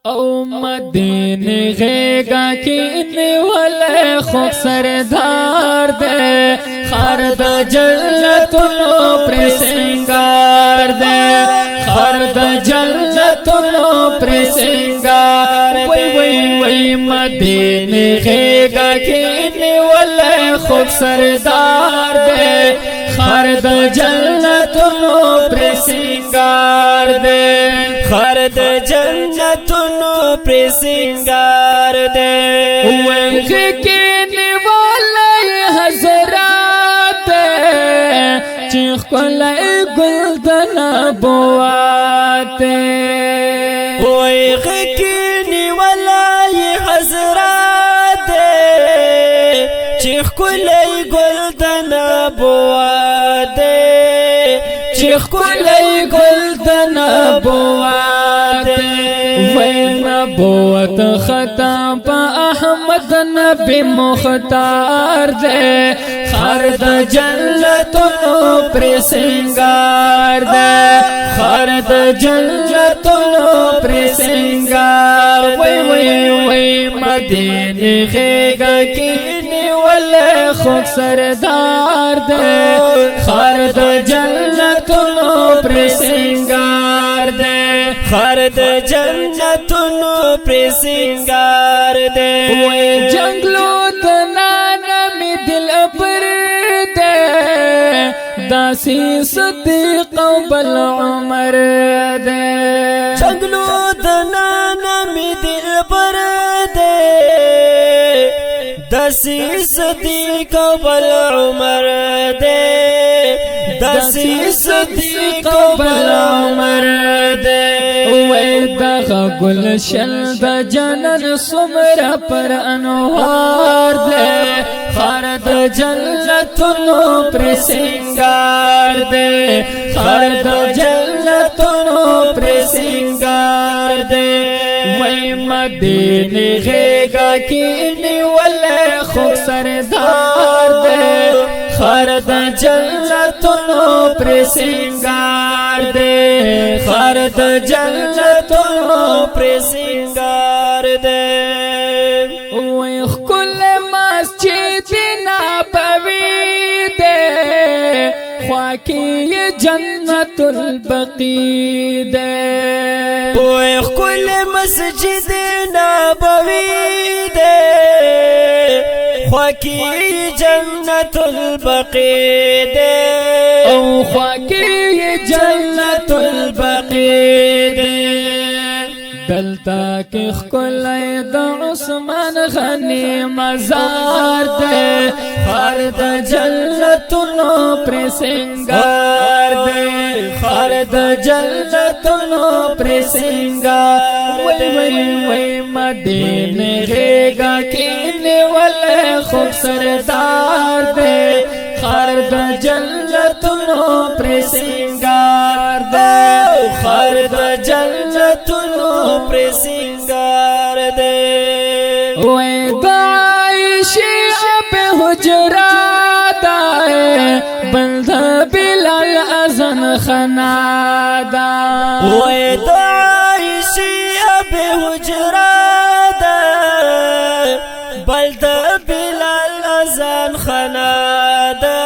او مدینه غیگا کینی ولی خوب سردار دے خرد جلتنو پر سنگار دے خرد جلتنو پر سنگار وی وی وی مدینه غیگا کینی ولی خوب سردار دے خرد جلتنو پر سنگار دے خرد جنتونو پر سنگار دے ویخ کینی والی حضرات چیخ کلی گلدن بوات ویخ کینی والی حضرات چیخ کلی گلدن بوات چیخ کلی گلدن بوات وین بوت ختم پا احمد نبی مختار دے خرد جلتنو پر سنگار دے خرد جلتنو پر سنگار وی وی وی مدینه غیگا کینی ولی خوب سردار دے خرد جلتنو پر سنگار دے خرد جنتونو پر سنگار دے وی جنگلو دنانا می دل پر دے داسی صدیق و بل عمر دے جنگلو دنانا می دل پر دے دسی صدیق و بل عمر دے دسی صدیق و بل عمر دے دغا گلشن دا جنن سمرا پر انوار دے خرد جلتنو پر سنگار دے خرد جلتنو پر سنگار دے وی مدینه غیگا کینی ولی خوب سردار دے خرد جلتنو پر سنگار دے خرد جلتنو پر سنگار دے ویخ کل مسجد نبوی دے خواکی جنت البقی دے ویخ کل مسجد نبوی دے خواکی جنت البقی دے او خواکی جنت البقی دے دلتا کی خکلی دا عثمان غنی مزار دے خرد جلتنو پر سنگار دے خرد جلتنو پر سنگار وی وی وی مدینه غیگا کینی ولی خوب سردار دے خرد جلتنو پر سنگار دے خرد جنتونو پر سنگار دے وی دعائشی اب حجرات آئے بلد بلال ازن خنادا وی دعائشی اب حجرات بلد بلال ازن خنادا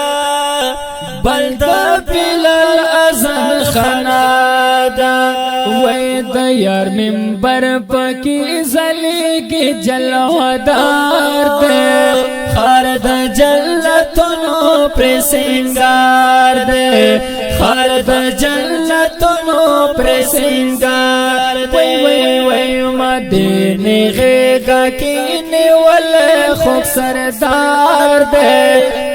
بلد بلال ازن خنادا وی دیار منبر پکی زلی کی جلودار دے خرد جلتنو پر سنگار دے خرد جلتنو پر سنگار دے وی وی مدینه غیگا کینی ولی خوب سردار دے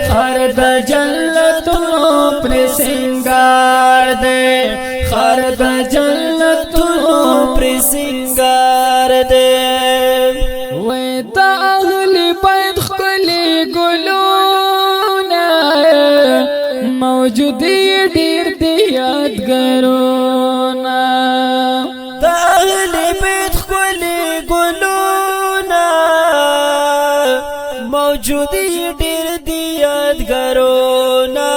خرد جلتنو پر سنگار دے خرد جلتنو پر سنگار دے وی تا اہل بیت خلی گلونا موجودی دیر دی یادگرونا تا اہل بیت خلی گلونا موجودی دیر دی یادگرونا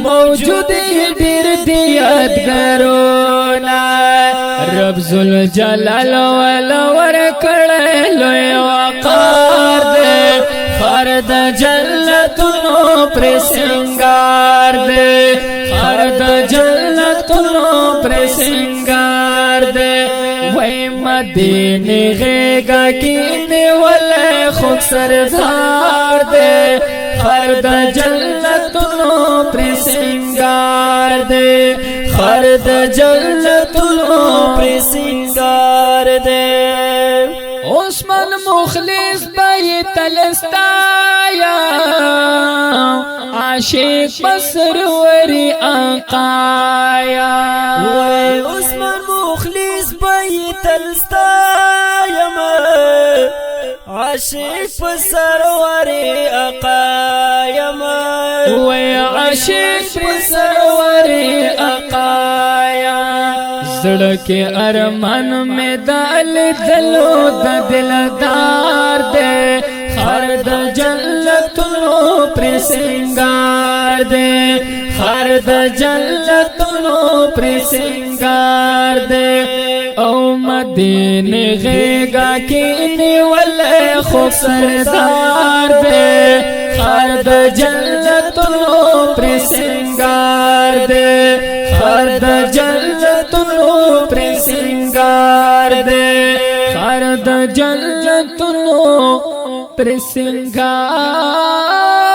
موجودی دیر دی یادگرونا رب ذل جلال ولور کړه لوی وقار دے فرد جنتونو پر سنگار دے فرد جنتونو پر سنگار دے وی مدینه غیگا کینه ولی خوب سردار دے فرد جنتونو پر سنگار دے فرد جنتونو پر سنگار دے عثمان مخلص بیت الستایا عاشق مسروری آقایا وی عثمان مخلص بیت الستایا عاشق سروری آقایا وی عاشق سروری آقایا زڑکے ارمان میں دل دلو دا دلدار دے خرد جنتونو پر سنگار دے خرد جنتونو پر سنگار دے او مدینه غیگا کینی والے خوب سردار دے خرد جنتونو پر سنگار دے خرد جنتونو پر سنگار دے خرد جنتونو پر سنگار